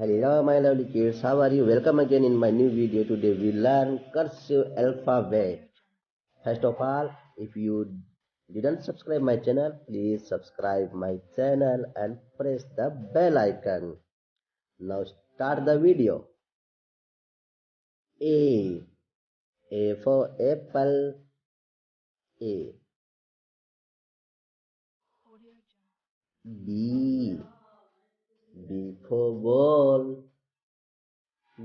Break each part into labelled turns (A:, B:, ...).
A: Hello my lovely kids, how are you? Welcome again in my new video. Today we learn cursive alphabet. First of all, if you didn't subscribe my channel, please subscribe my channel and press the bell icon. Now start the video. A. A for apple. A. B. B for ball.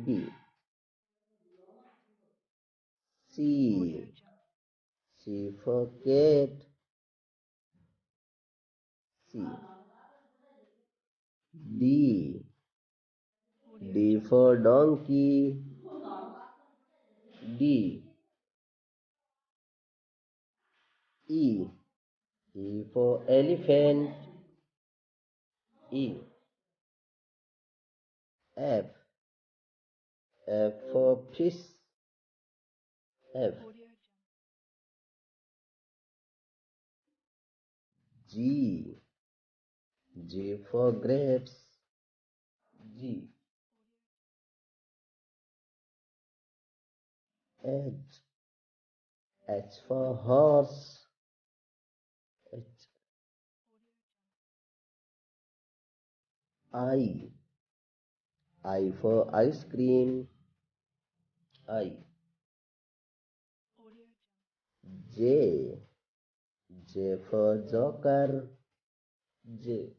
A: B. C. C for cat. C. D. D for donkey. D. E. E for elephant. E. F. F for fish. F. G. G for grapes. G. H. H for horse. H. I. I for ice cream. I. J. J for joker. J.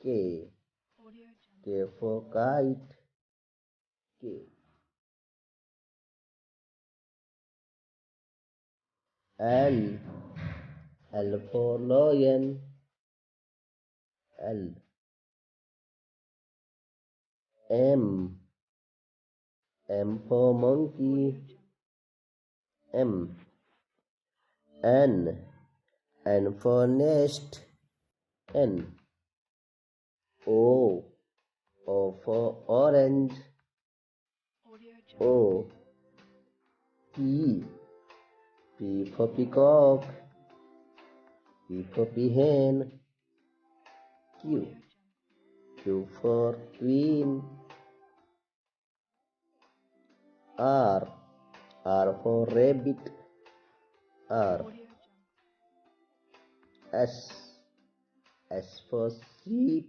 A: K. K for kite. K. L. L for lion. L. M. M for monkey. M. N. N for nest. N. O. O for orange. O. P. P for peacock. P for peahen. Q. Q for queen. R. R for rabbit. R. S. S for sheep.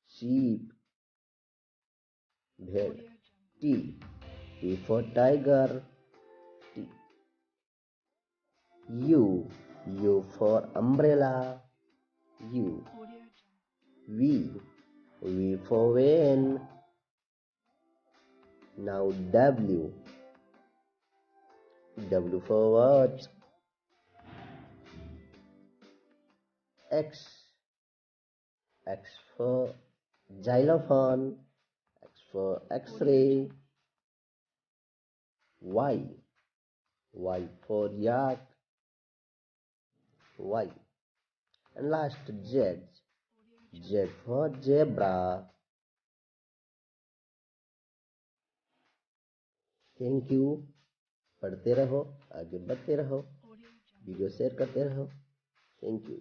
A: Sheep. T. T for tiger. T. U. U for umbrella. U. V. V for van. Now W. W for what? X. X for xylophone. X for X-ray. Y. Y for yak. Y. And last Z. Z for zebra. Thank you. पढ़ते रहो, आगे बढ़ते रहो, video share करते रहो. Thank you.